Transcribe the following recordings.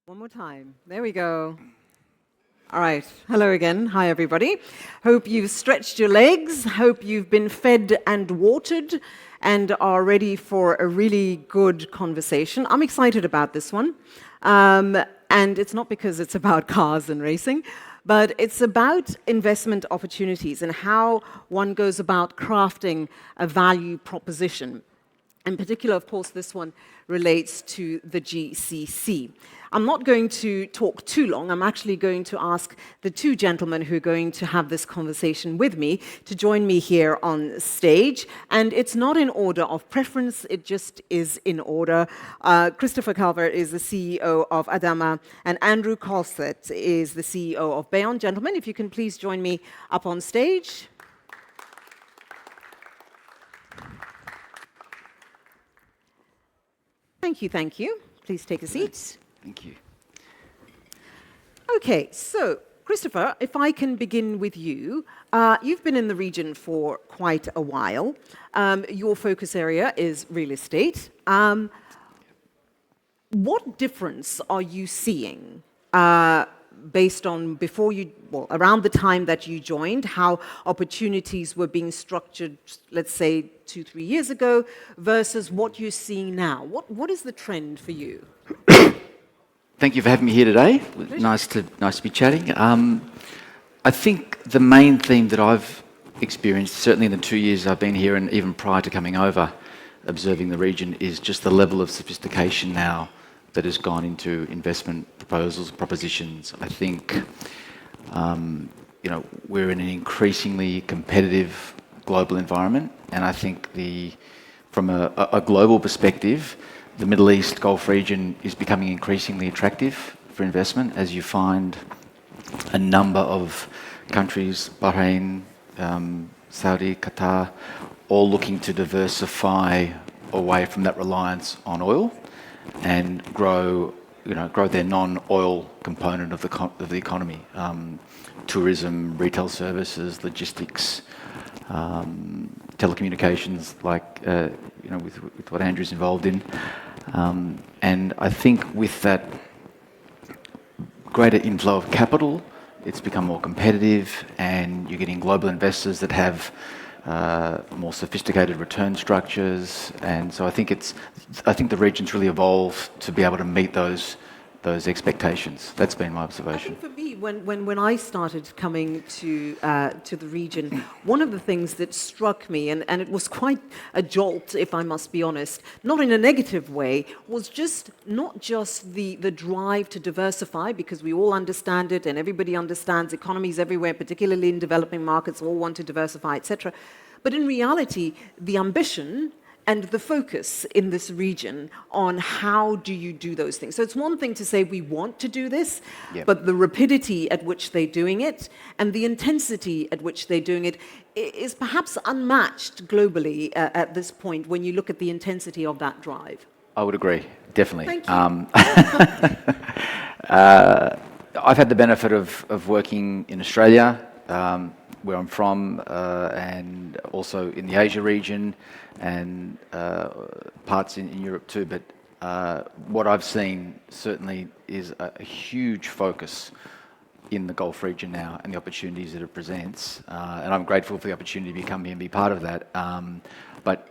One more time. There we go. All right. Hello again. Hi, everybody. Hope you've stretched your legs. Hope you've been fed and watered and are ready for a really good conversation. I'm excited about this one. And it's not because it's about cars and racing, but it's about investment opportunities and how one goes about crafting a value proposition. In particular, of course, this one relates to the GCC. I'm not going to talk too long. I'm actually going to ask the two gentlemen who are going to have this conversation with me to join me here on stage. And it's not in order of preference, it just is in order. Christopher Calvert is the CEO of Edamah, and Andrew Kvålseth is the CEO of Beyon. Gentlemen, if you can please join me up on stage. Thank you, thank you. Please take a seat. Thank you. Okay, so Christopher, if I can begin with you. You've been in the region for quite a while. Your focus area is real estate. What difference are you seeing based on around the time that you joined, how opportunities were being structured, let's say 2-3 years ago, versus what you're seeing now? What is the trend for you? Thank you for having me here today. Nice to be chatting. I think the main theme that I've experienced, certainly in the 2 years I've been here and even prior to coming over, observing the region, is just the level of sophistication now that has gone into investment proposals, propositions. I think we're in an increasingly competitive global environment, and I think from a global perspective, the Middle East Gulf region is becoming increasingly attractive for investment as you find a number of countries, Bahrain, Saudi, Qatar, all looking to diversify away from that reliance on oil and grow their non-oil component of the economy. Tourism, retail services, logistics, telecommunications, with what Andrew's involved in. And I think with that greater inflow of capital, it's become more competitive, and you're getting global investors that have more sophisticated return structures. And so I think the region's really evolved to be able to meet those expectations. That's been my observation. I think for me, when I started coming to the region, one of the things that struck me, and it was quite a jolt, if I must be honest, not in a negative way, was not just the drive to diversify, because we all understand it and everybody understands economies everywhere, particularly in developing markets, all want to diversify, etc. But in reality, the ambition and the focus in this region on how do you do those things. So it's one thing to say we want to do this, but the rapidity at which they're doing it and the intensity at which they're doing it is perhaps unmatched globally at this point when you look at the intensity of that drive. I would agree, definitely. Thank you. I've had the benefit of working in Australia, where I'm from, and also in the Asia region, and parts in Europe too. But what I've seen certainly is a huge focus in the Gulf region now and the opportunities that it presents. And I'm grateful for the opportunity to come here and be part of that. But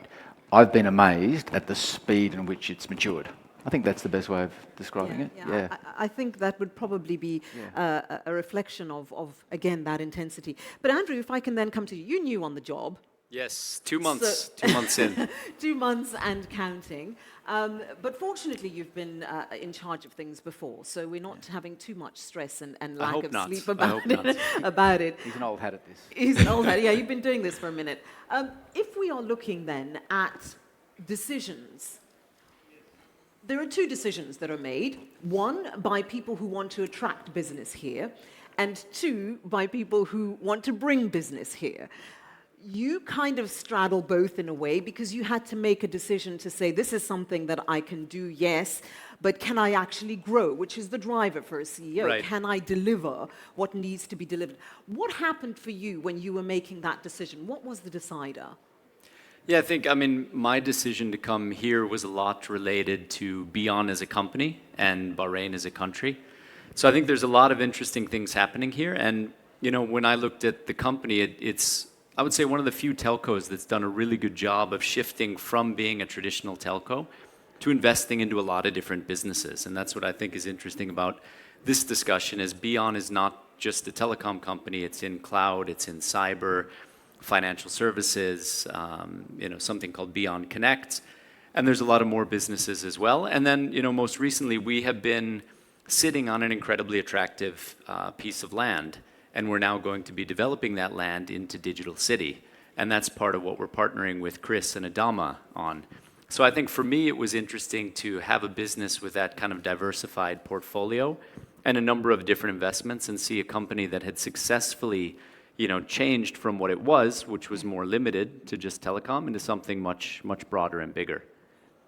I've been amazed at the speed in which it's matured. I think that's the best way of describing it. Yeah. I think that would probably be a reflection of, again, that intensity. But Andrew, if I can then come to you. You're new on the job. Yes, 2 months. 2 months in. 2 months and counting. But fortunately, you've been in charge of things before, so we're not having too much stress and lack of sleep about it. He's an old hat at this. He's an old hat. Yeah, you've been doing this for a minute. If we are looking then at decisions, there are 2 decisions that are made. One, by people who want to attract business here, and 2, by people who want to bring business here. You kind of straddle both in a way, because you had to make a decision to say, this is something that I can do, yes, but can I actually grow, which is the driver for a CEO. Right. Can I deliver what needs to be delivered? What happened for you when you were making that decision? What was the decider? Yeah, I think, I mean, my decision to come here was a lot related to Beyon as a company and Bahrain as a country. So I think there's a lot of interesting things happening here. And, you know, when I looked at the company, it's, I would say, one of the few telcos that's done a really good job of shifting from being a traditional telco to investing into a lot of different businesses. And that's what I think is interesting about this discussion is Beyon is not just a telecom company, it's in cloud, it's in cyber, financial services, you know, something called Beyon Connect. And there's a lot of more businesses as well. And then, you know, most recently we have been sitting on an incredibly attractive piece of land. And we're now going to be developing that land into Digital City. And that's part of what we're partnering with Chris and Edamah on. So I think for me, it was interesting to have a business with that kind of diversified portfolio and a number of different investments and see a company that had successfully, you know, changed from what it was, which was more limited to just telecom, into something much, much broader and bigger.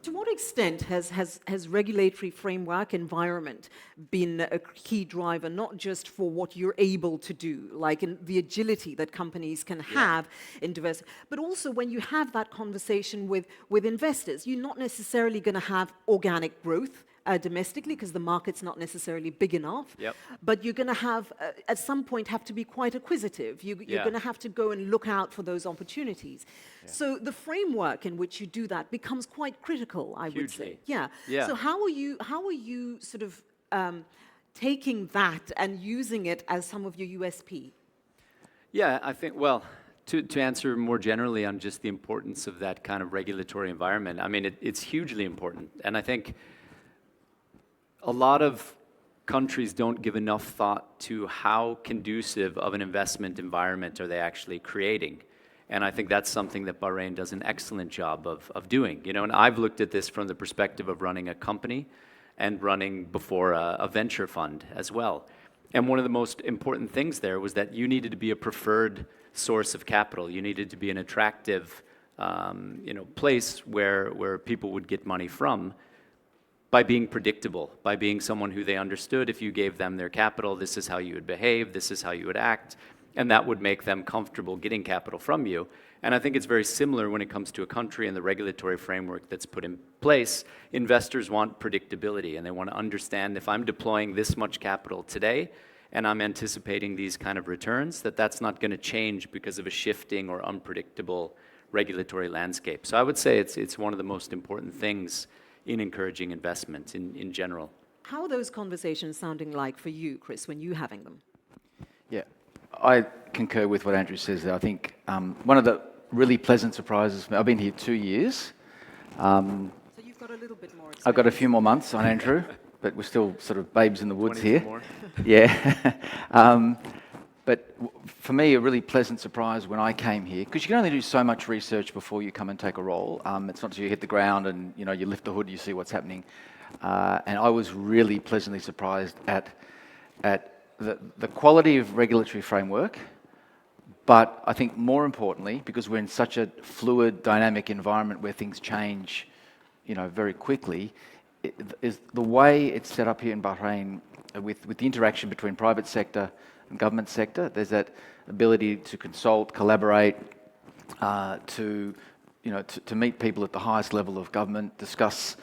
To what extent has regulatory framework environment been a key driver, not just for what you're able to do, like in the agility that companies can have in diversity, but also when you have that conversation with investors, you're not necessarily going to have organic growth domestically because the market's not necessarily big enough. Yep. But you're going to have, at some point, have to be quite acquisitive. You're going to have to go and look out for those opportunities. Yeah. So the framework in which you do that becomes quite critical, I would say. Yeah. So how are you sort of taking that and using it as some of your USP? Yeah, I think, well, to answer more generally on just the importance of that kind of regulatory environment, I mean, it's hugely important. And I think a lot of countries don't give enough thought to how conducive of an investment environment are they actually creating. And I think that's something that Bahrain does an excellent job of doing. You know, and I've looked at this from the perspective of running a company and running before a venture fund as well. And one of the most important things there was that you needed to be a preferred source of capital. You needed to be an attractive you know, place where people would get money from, by being predictable, by being someone who they understood. If you gave them their capital, this is how you would behave, this is how you would act, and that would make them comfortable getting capital from you. And I think it's very similar when it comes to a country and the regulatory framework that's put in place. Investors want predictability, and they want to understand if I'm deploying this much capital today, and I'm anticipating these kind of returns, that's not going to change because of a shifting or unpredictable regulatory landscape. So I would say it's one of the most important things in encouraging investment in general. How are those conversations sounding like for you, Chris, when you're having them? Yeah, I concur with what Andrew says there. I think one of the really pleasant surprises, I've been here 2 years. So you've got a little bit more experience. I've got a few more months on Andrew, but we're still sort of babes in the woods here. More. Yeah. But for me, a really pleasant surprise when I came here, because you can only do so much research before you come and take a role. It's not until you hit the ground and you lift the hood, you see what's happening. And I was really pleasantly surprised at the quality of regulatory framework. But I think more importantly, because we're in such a fluid, dynamic environment where things change, very quickly, is the way it's set up here in Bahrain with the interaction between private sector and government sector. There's that ability to consult, collaborate, to meet people at the highest level of government, discuss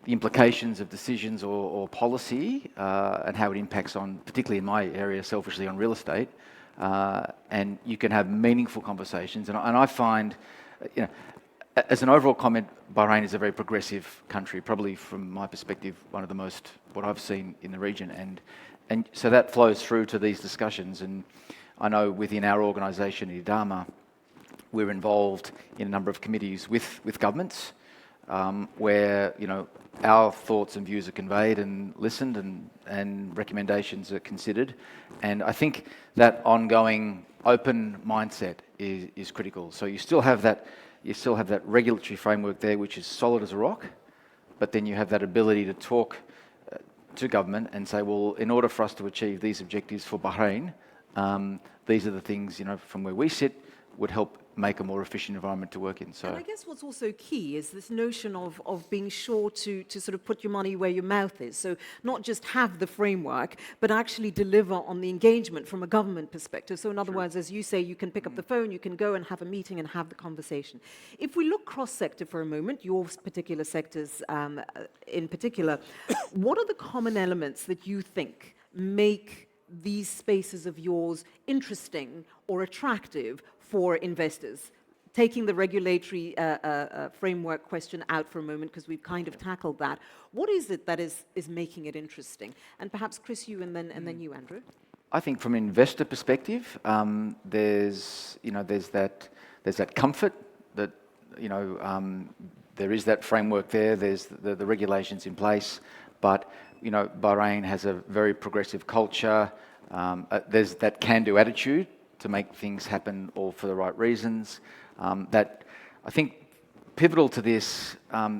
the implications of decisions or policy and how it impacts on, particularly in my area, selfishly on real estate. And you can have meaningful conversations. And I find, as an overall comment, Bahrain is a very progressive country, probably from my perspective, one of the most, what I've seen in the region. And so that flows through to these discussions. And I know within our organisation, Edamah, we're involved in a number of committees with governments where, our thoughts and views are conveyed and listened and recommendations are considered. And I think that ongoing open mindset is critical. So you still have that regulatory framework there, which is solid as a rock, but then you have that ability to talk to government and say, well, in order for us to achieve these objectives for Bahrain, these are the things, from where we sit, would help make a more efficient environment to work in. So, and I guess what's also key is this notion of being sure to sort of put your money where your mouth is. So not just have the framework, but actually deliver on the engagement from a government perspective. So in other words, as you say, you can pick up the phone, you can go and have a meeting and have the conversation. If we look cross-sector for a moment, your particular sectors in particular, what are the common elements that you think make these spaces of yours interesting or attractive for investors? Taking the regulatory framework question out for a moment, because we've kind of tackled that. What is it that is making it interesting? And perhaps Chris, you, and then you, Andrew. I think from an investor perspective, there's that comfort that there is that framework there. There's the regulations in place, but Bahrain has a very progressive culture. There's that can-do attitude to make things happen all for the right reasons. That I think pivotal to this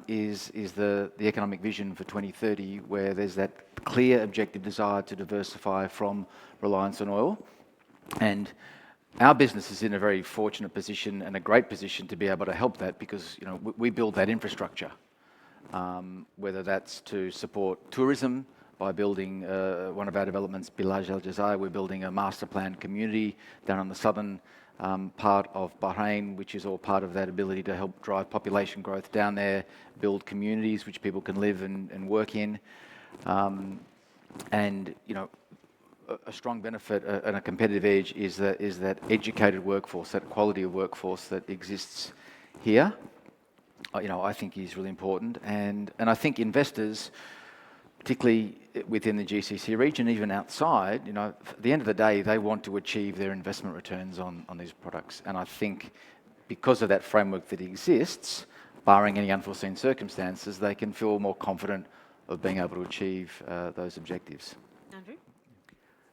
is the economic vision for 2030, where there's that clear objective desire to diversify from reliance on oil. And our business is in a very fortunate position and a great position to be able to help that, because we build that infrastructure, whether that's to support tourism by building one of our developments, Bilaj Al Jazair. We're building a master planned community down on the southern part of Bahrain, which is all part of that ability to help drive population growth down there, build communities which people can live and work in. And a strong benefit and a competitive edge is that educated workforce, that quality of workforce that exists here. I think is really important, and I think investors, particularly within the GCC region, even outside, at the end of the day, they want to achieve their investment returns on these products. And I think because of that framework that exists, barring any unforeseen circumstances, they can feel more confident of being able to achieve those objectives. Andrew?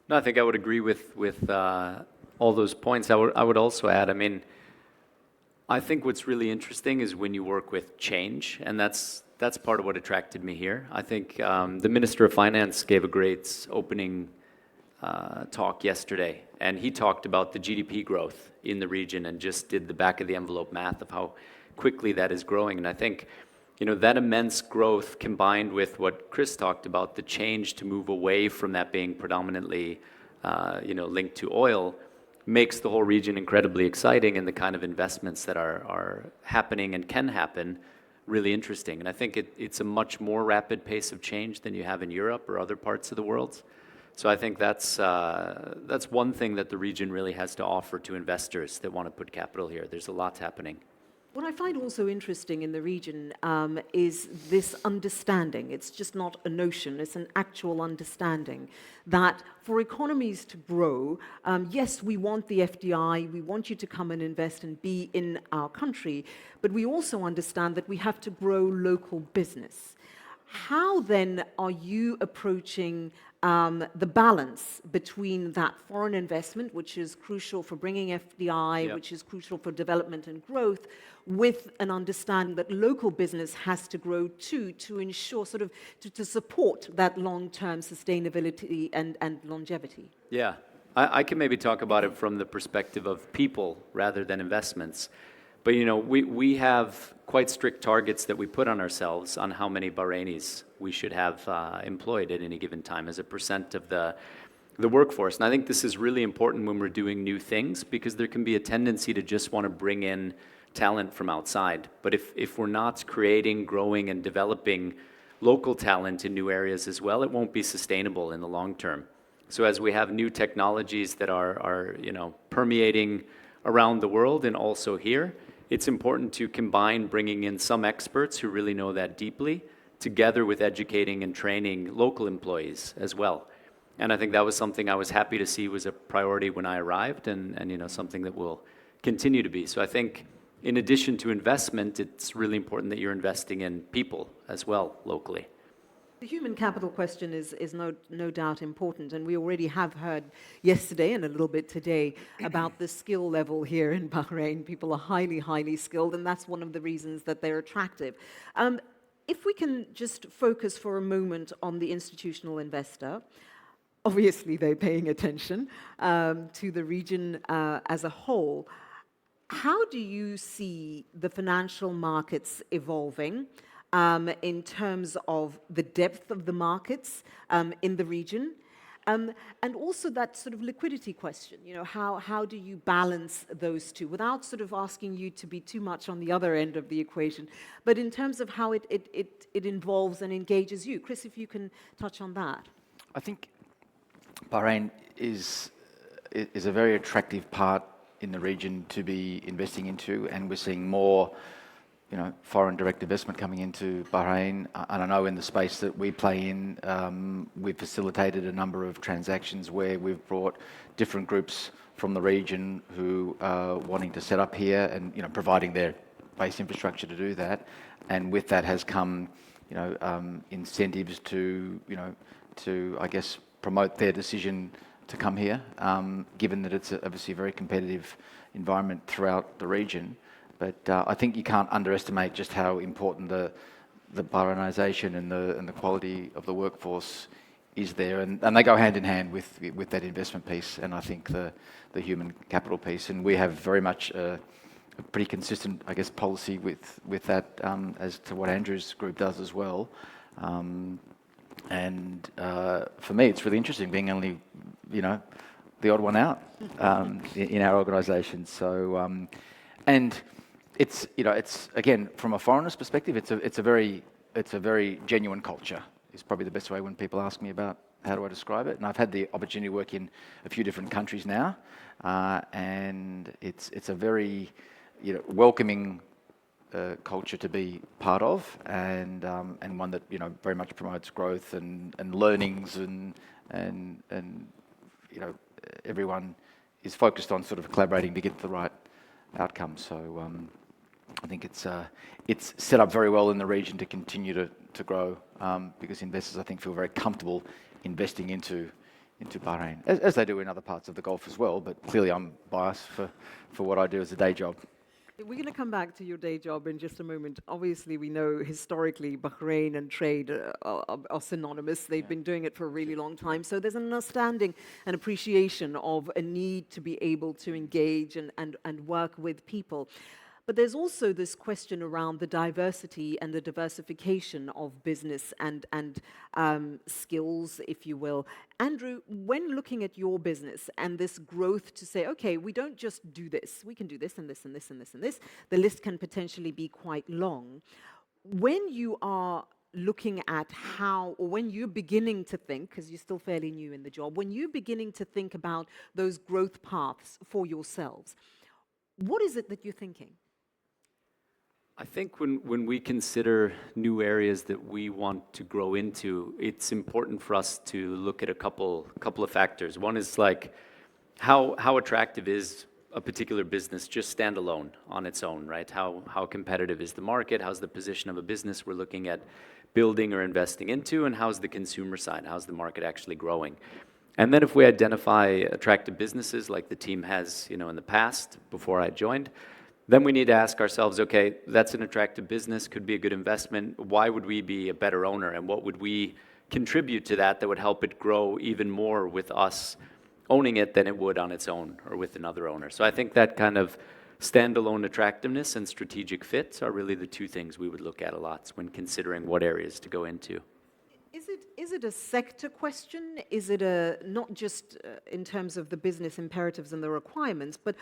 No, I think I would agree with all those points. I would also add, I think what's really interesting is when you work with change, and that's part of what attracted me here. I think the Minister of Finance gave a great opening talk yesterday, and he talked about the GDP growth in the region and just did the back of the envelope math of how quickly that is growing. And I think that immense growth combined with what Chris talked about, the change to move away from that being predominantly linked to oil, makes the whole region incredibly exciting, and the kind of investments that are happening and can happen really interesting. And I think it's a much more rapid pace of change than you have in Europe or other parts of the world. So I think that's one thing that the region really has to offer to investors that want to put capital here. There's a lot happening. What I find also interesting in the region is this understanding. It's just not a notion, it's an actual understanding that for economies to grow, yes, we want the FDI, we want you to come and invest and be in our country, but we also understand that we have to grow local business. How then are you approaching the balance between that foreign investment, which is crucial for bringing FDI, which is crucial for development and growth, with an understanding that local business has to grow too, to ensure to support that long-term sustainability and longevity? Yeah, I can maybe talk about it from the perspective of people rather than investments. But we have quite strict targets that we put on ourselves on how many Bahrainis we should have employed at any given time as a percent of the workforce. And I think this is really important when we're doing new things, because there can be a tendency to just want to bring in talent from outside. But if we're not creating, growing, and developing local talent in new areas as well, it won't be sustainable in the long term. So as we have new technologies that are permeating around the world and also here, it's important to combine bringing in some experts who really know that deeply, together with educating and training local employees as well. And I think that was something I was happy to see was a priority when I arrived, and something that will continue to be. So I think in addition to investment, it's really important that you're investing in people as well locally. The human capital question is no doubt important, and we already have heard yesterday and a little bit today about the skill level here in Bahrain. People are highly, highly skilled, and that's one of the reasons that they're attractive. If we can just focus for a moment on the institutional investor, obviously they're paying attention to the region as a whole. How do you see the financial markets evolving in terms of the depth of the markets in the region? And also that sort of liquidity question, how do you balance those two without sort of asking you to be too much on the other end of the equation, but in terms of how it involves and engages you? Chris, if you can touch on that. I think Bahrain is a very attractive part in the region to be investing into, and we're seeing more foreign direct investment coming into Bahrain. And I know in the space that we play in, we've facilitated a number of transactions where we've brought different groups from the region who are wanting to set up here and providing their base infrastructure to do that. And with that has come incentives to I guess promote their decision to come here, given that it's obviously a very competitive environment throughout the region. But I think you can't underestimate just how important the Bahrainisation and the quality of the workforce is there, and they go hand in hand with that investment piece, and I think the human capital piece. And we have very much a pretty consistent, I guess, policy with that as to what Andrew's group does as well. And for me, it's really interesting being only the odd one out in our organisation. So and it's again, from a foreigner's perspective, it's a very genuine culture. Is probably the best way when people ask me about how do I describe it. And I've had the opportunity to work in a few different countries now, and it's a very welcoming culture to be part of, and one that very much promotes growth and learnings and everyone is focused on sort of collaborating to get the right outcome. So I think it's set up very well in the region to continue to grow, because investors, I think, feel very comfortable investing into Bahrain, as they do in other parts of the Gulf as well. But clearly I'm biased for what I do as a day job. We're going to come back to your day job in just a moment. Obviously, we know historically Bahrain and trade are synonymous. They've been doing it for a really long time. So there's an understanding and appreciation of a need to be able to engage and work with people. But there's also this question around the diversity and the diversification of business and skills, if you will. Andrew, when looking at your business and this growth to say, okay, we don't just do this, we can do this and this and this and this and this, the list can potentially be quite long. When you are looking at how, or when you're beginning to think, because you're still fairly new in the job, when you're beginning to think about those growth paths for yourselves, what is it that you're thinking? I think when we consider new areas that we want to grow into, it's important for us to look at a couple of factors. One is like how attractive is a particular business just standalone on its own, right? How competitive is the market? How's the position of a business we're looking at building or investing into? And how's the consumer side? How's the market actually growing? And then if we identify attractive businesses like the team has, in the past before I joined, then we need to ask ourselves, okay, that's an attractive business, could be a good investment. Why would we be a better owner? And what would we contribute to that would help it grow even more with us owning it than it would on its own or with another owner? So I think that kind of standalone attractiveness and strategic fit are really the two things we would look at a lot when considering what areas to go into. Is it a sector question? Is it not just in terms of the business imperatives and the requirements, but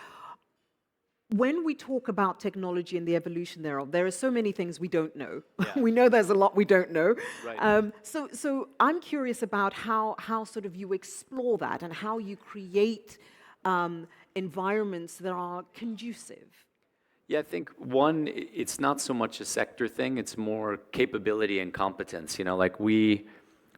when we talk about technology and the evolution thereof, there are so many things we don't know. Yeah. We know there's a lot we don't know. Right. So I'm curious about how sort of you explore that and how you create environments that are conducive. Yeah, I think one, it's not so much a sector thing, it's more capability and competence.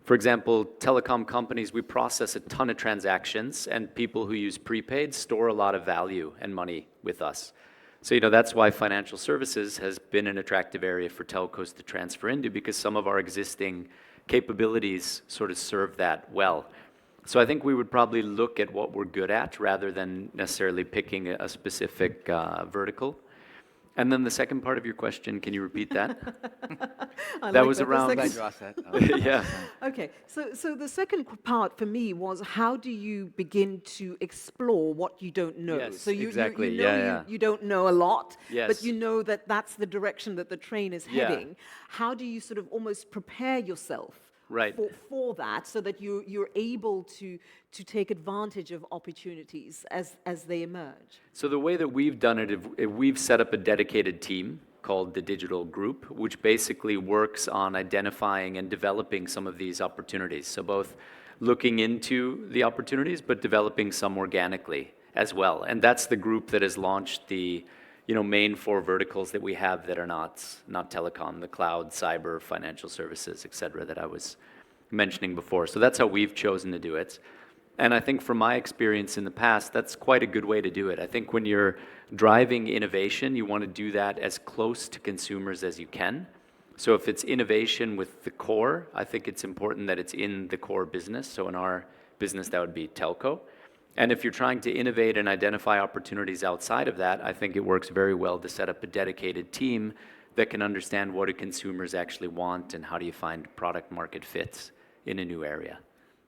For example, telecom companies, we process a ton of transactions, and people who use prepaid store a lot of value and money with us. So, that's why financial services has been an attractive area for telcos to transfer into, because some of our existing capabilities sort of serve that well. So I think we would probably look at what we're good at rather than necessarily picking a specific vertical. And then the second part of your question, can you repeat that? I That like was The around- second- Glad you asked that. Yeah. Okay, so the second part for me was how do you begin to explore what you don't know? Yes, So exactly. you know Yeah. you don't know a lot, but Yes. you know that that's the direction that the train is Yeah. heading. How do you sort of almost prepare yourself Right. for that so that you're able to take advantage of opportunities as they emerge? So the way that we've done it, if we've set up a dedicated team called the Digital Group, which basically works on identifying and developing some of these opportunities. So both looking into the opportunities, but developing some organically as well. And that's the group that has launched the main 4 verticals that we have that are not telecom, the cloud, cyber, financial services, et cetera, that I was mentioning before. So that's how we've chosen to do it. And I think from my experience in the past, that's quite a good way to do it. I think when you're driving innovation, you want to do that as close to consumers as you can. So if it's innovation with the core, I think it's important that it's in the core business. So in our business, that would be telco. And if you're trying to innovate and identify opportunities outside of that, I think it works very well to set up a dedicated team that can understand what do consumers actually want and how do you find product market fits in a new area.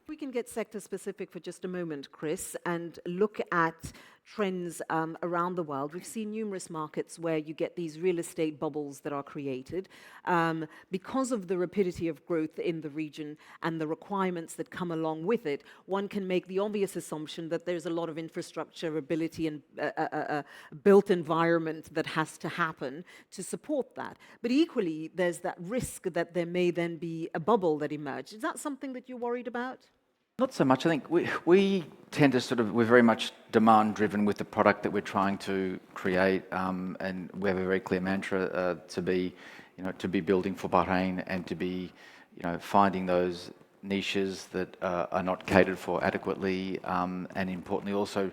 We can get sector specific for just a moment, Chris, and look at trends around the world. We've seen numerous markets where you get these real estate bubbles that are created because of the rapidity of growth in the region and the requirements that come along with it. One can make the obvious assumption that there's a lot of infrastructure, ability, and built environment that has to happen to support that. But equally, there's that risk that there may then be a bubble that emerges. Is that something that you're worried about? Not so much. I think we tend to we're very much demand driven with the product that we're trying to create, and we have a very clear mantra to be building for Bahrain and to be, finding those niches that are not catered for adequately, and importantly also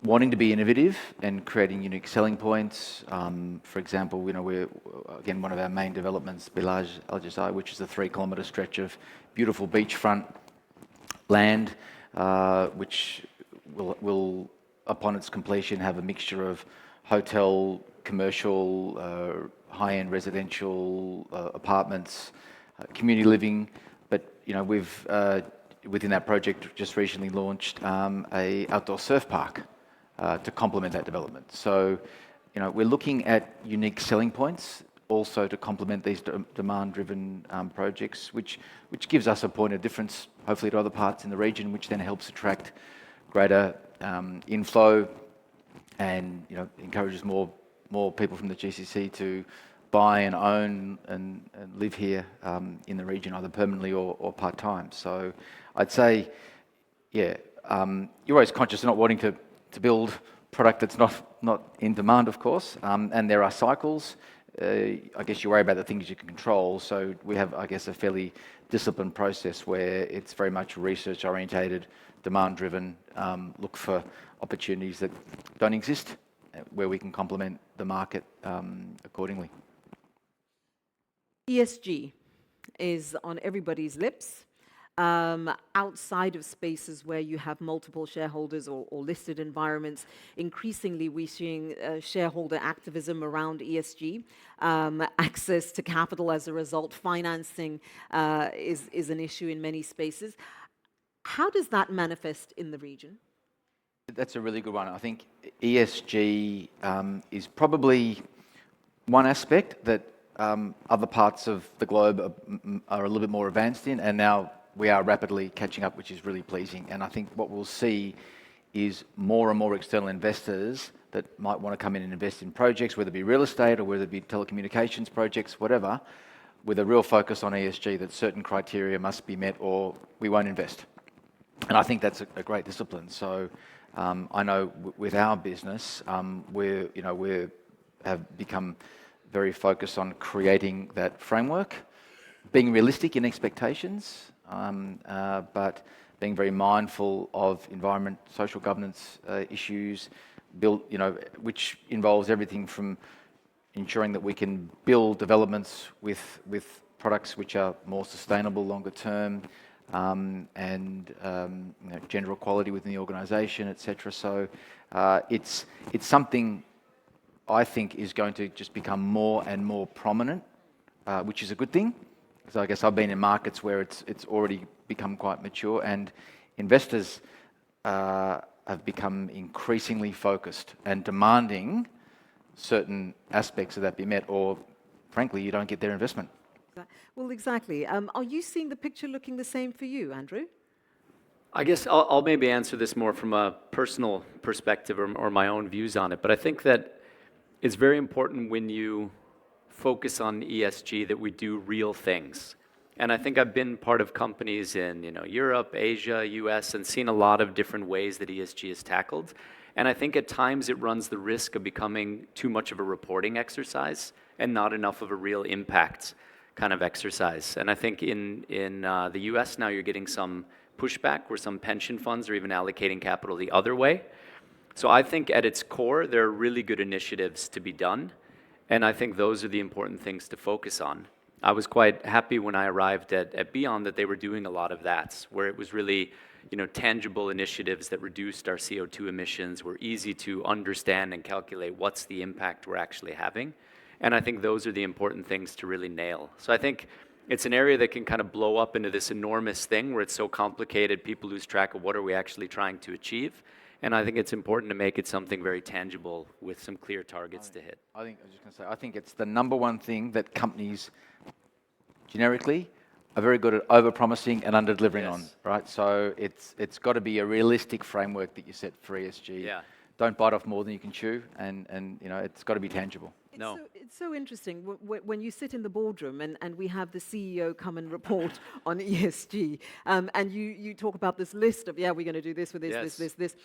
wanting to be innovative and creating unique selling points. For example, we're again one of our main developments, Bilaj Al Jazair, which is a 3-kilometre stretch of beautiful beachfront land, which will, upon its completion, have a mixture of hotel, commercial, high-end residential, apartments, community living. But we've within that project just recently launched a outdoor surf park to complement that development. So we're looking at unique selling points also to complement these demand-driven projects, which gives us a point of difference, hopefully to other parts in the region, which then helps attract greater inflow and encourages more people from the GCC to buy and own and live here in the region, either permanently or part-time. So I'd say, you're always conscious of not wanting to build product that's not in demand, of course, and there are cycles. I guess you worry about the things you can control. So we have, I guess, a fairly disciplined process where it's very much research orientated, demand driven, look for opportunities that don't exist, where we can complement the market accordingly. ESG is on everybody's lips. Outside of spaces where you have multiple shareholders or listed environments, increasingly we're seeing shareholder activism around ESG, access to capital as a result, financing is an issue in many spaces. How does that manifest in the region? That's a really good one. I think ESG is probably one aspect that other parts of the globe are a little bit more advanced in, and now we are rapidly catching up, which is really pleasing. And I think what we'll see is more and more external investors that might want to come in and invest in projects, whether it be real estate or whether it be telecommunications projects, whatever, with a real focus on ESG, that certain criteria must be met or we won't invest. And I think that's a great discipline. So I know with our business, we have become very focused on creating that framework, being realistic in expectations, but being very mindful of environment, social governance issues, which involves everything from ensuring that we can build developments with products which are more sustainable longer term, and gender equality within the organisation, etc. So it's something I think is going to just become more and more prominent, which is a good thing. So I guess I've been in markets where it's already become quite mature, and investors have become increasingly focused and demanding certain aspects of that be met, or frankly, you don't get their investment. Well, exactly. Are you seeing the picture looking the same for you, Andrew? I guess I'll maybe answer this more from a personal perspective or my own views on it, but I think that it's very important when you focus on ESG that we do real things. And I think I've been part of companies in Europe, Asia, US, and seen a lot of different ways that ESG is tackled. And I think at times it runs the risk of becoming too much of a reporting exercise and not enough of a real impact kind of exercise. And I think in the US now you're getting some pushback where some pension funds are even allocating capital the other way. So I think at its core, there are really good initiatives to be done. And I think those are the important things to focus on. I was quite happy when I arrived at Beyon that they were doing a lot of that, where it was really tangible initiatives that reduced our CO2 emissions, were easy to understand and calculate what's the impact we're actually having. And I think those are the important things to really nail. So I think it's an area that can kind of blow up into this enormous thing where it's so complicated, people lose track of what are we actually trying to achieve. And I think it's important to make it something very tangible with some clear targets to hit. I was just going to say, I think it's the number one thing that companies generically are very good at over-promising and under-delivering on, right? So it's got to be a realistic framework that you set for ESG. Yeah. Don't bite off more than you can chew, and it's got to be tangible. It's so interesting when you sit in the boardroom and we have the CEO come and report on ESG, and you talk about this list of, we're going to do this with this.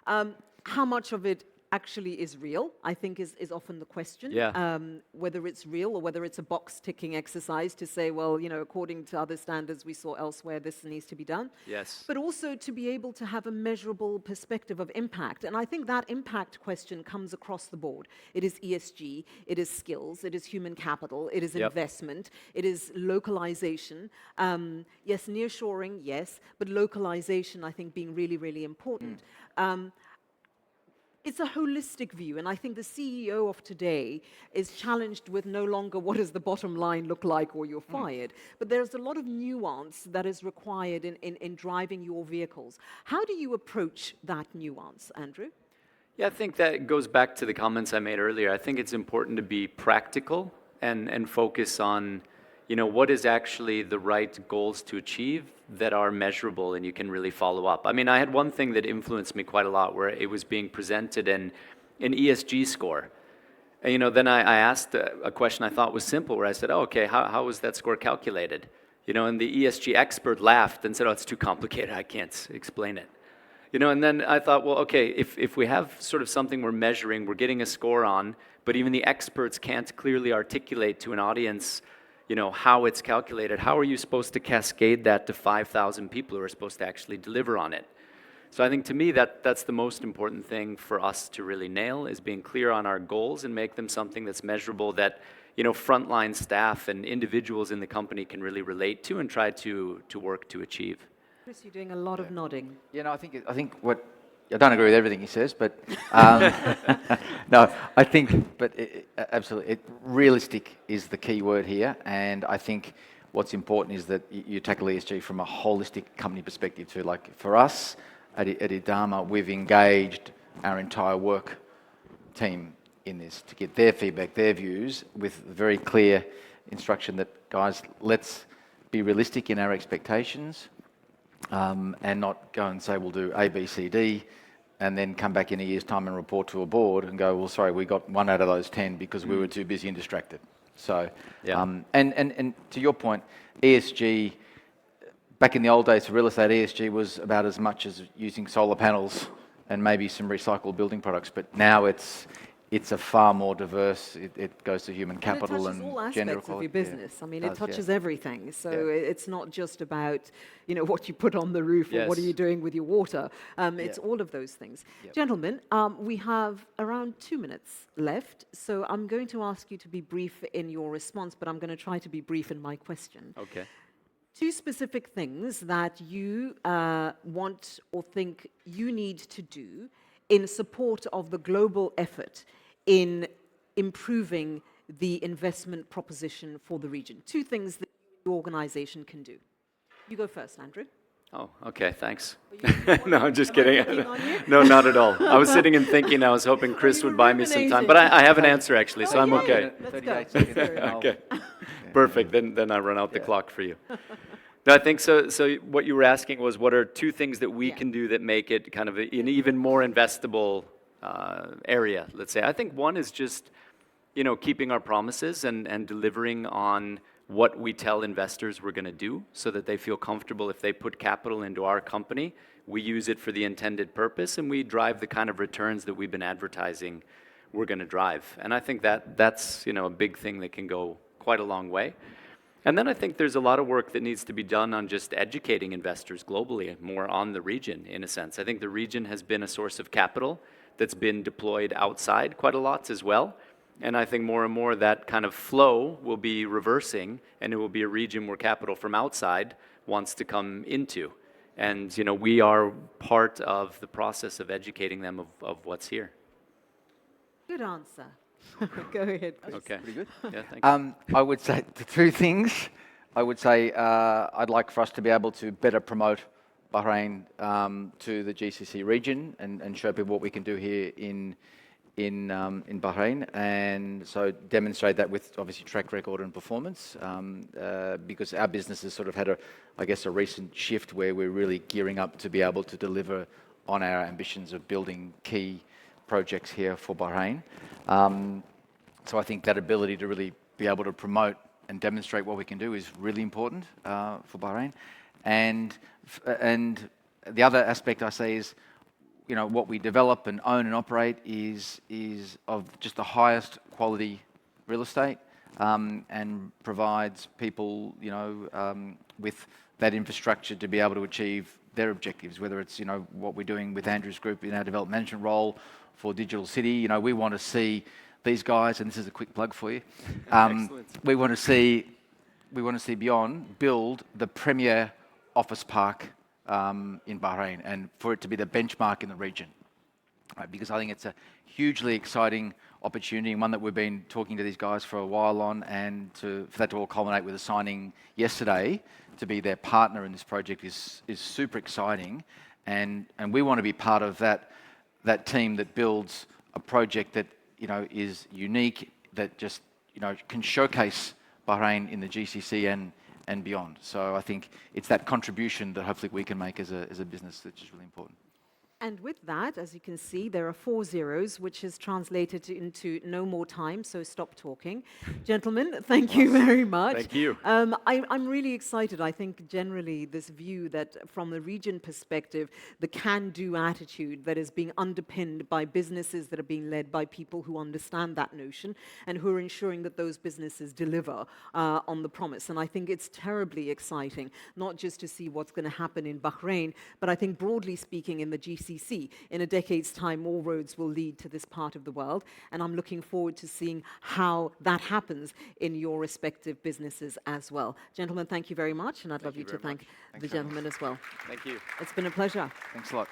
How much of it actually is real, I think is often the question. Yeah. Whether it's real or whether it's a box-ticking exercise to say, well, according to other standards we saw elsewhere, this needs to be done. Yes. But also to be able to have a measurable perspective of impact. And I think that impact question comes across the board. It is ESG, it is skills, it is human capital, it is investment, it is localization. Yes, nearshoring, yes, but localization, I think, being really, really important. It's a holistic view, and I think the CEO of today is challenged with no longer what does the bottom line look like or you're fired, but there's a lot of nuance that is required in driving your vehicles. How do you approach that nuance, Andrew? Yeah, I think that goes back to the comments I made earlier. I think it's important to be practical and focus on what is actually the right goals to achieve that are measurable and you can really follow up. I mean, I had one thing that influenced me quite a lot where it was being presented in an ESG score. And, then I asked a question I thought was simple where I said, okay, how was that score calculated? And the ESG expert laughed and said, it's too complicated, I can't explain it. And then I thought, well, okay, if we have sort of something we're measuring, we're getting a score on, but even the experts can't clearly articulate to an audience how it's calculated, how are you supposed to cascade that to 5,000 people who are supposed to actually deliver on it? So I think to me that's the most important thing for us to really nail is being clear on our goals and make them something that's measurable that frontline staff and individuals in the company can really relate to and try to work to achieve. Chris, you're doing a lot of nodding. I think what I don't agree with everything he says, but no, I think, but absolutely, realistic is the key word here, and I think what's important is that you tackle ESG from a holistic company perspective too. Like for us at Edamah, we've engaged our entire work team in this to get their feedback, their views, with very clear instruction that, guys, let's be realistic in our expectations and not go and say we'll do A, B, C, D, and then come back in a year's time and report to a board and go, well, sorry, we got 1 out of those 10 because we were too busy and distracted. So, and to your point, ESG, back in the old days for real estate, ESG was about as much as using solar panels and maybe some recycled building products, but now it's a far more diverse, it goes to human capital and all aspects gender of equality. your business. Yeah, I mean, it touches everything. So it's not just about, what you put on the roof or what are you doing with your water. It's all of those things. Yep. Gentlemen, we have around 2 minutes left. So I'm going to ask you to be brief in your response, but I'm going to try to be brief in my question. Okay. 2 specific things that you want or think you need to do in support of the global effort in improving the investment proposition for the region? Two things that the organization can do. You go first, Andrew. Oh, okay, thanks. You No, I'm just kidding. picking on you? No, not at all. I was sitting and thinking, I was hoping Chris you would were buy me some time, ruminating. but I have an answer actually, so I'm yay. okay. Let's 38 go. seconds. Let's go. Okay, perfect. Then I run out the clock for you. No, I think so. So what you were asking was, what are two things that we can do that make it kind of an even more investable area? Let's say. I think one is just, keeping our promises and delivering on what we tell investors we're going to do, so that they feel comfortable if they put capital into our company, we use it for the intended purpose, and we drive the kind of returns that we've been advertising we're going to drive. And I think that's a big thing that can go quite a long way. And then I think there's a lot of work that needs to be done on just educating investors globally, more on the region, in a sense. I think the region has been a source of capital that's been deployed outside quite a lot as well. And I think more and more that kind of flow will be reversing, and it will be a region where capital from outside wants to come into. And we are part of the process of educating them of what's here. Good answer. Go ahead. Okay. Pretty good. Yeah, thanks. I would say the two things. I would say I'd like for us to be able to better promote Bahrain to the GCC region and show people what we can do here in Bahrain, and so demonstrate that with obviously track record and performance, because our business has sort of had a recent shift where we're really gearing up to be able to deliver on our ambitions of building key projects here for Bahrain. So I think that ability to really be able to promote and demonstrate what we can do is really important for Bahrain. And the other aspect I say is, what we develop and own and operate is of just the highest quality real estate, and provides people, with that infrastructure to be able to achieve their objectives, whether it's, what we're doing with Andrew's group in our development management role for Digital City. We want to see these guys, and this is a quick plug for you. We want to see Beyon build the premier office park in Bahrain, and for it to be the benchmark in the region, right? Because I think it's a hugely exciting opportunity, and one that we've been talking to these guys for a while on, and for that to all culminate with a signing yesterday to be their partner in this project is super exciting, and we want to be part of that team that builds a project that is unique, that just can showcase Bahrain in the GCC and beyond. So I think it's that contribution that hopefully we can make as a business that's just really important. And with that, as you can see, there are 4 zeros, which is translated into no more time, so stop talking. Gentlemen, thank you very much. Thank you. I'm really excited. I think generally this view that from the region perspective, the can-do attitude that is being underpinned by businesses that are being led by people who understand that notion and who are ensuring that those businesses deliver on the promise. And I think it's terribly exciting, not just to see what's going to happen in Bahrain, but I think broadly speaking in the GCC. In a decade's time, more roads will lead to this part of the world, and I'm looking forward to seeing how that happens in your respective businesses as well. Gentlemen, thank you very much, and I'd love you to thank the gentlemen as well. Thank you. It's been a pleasure. Thanks a lot.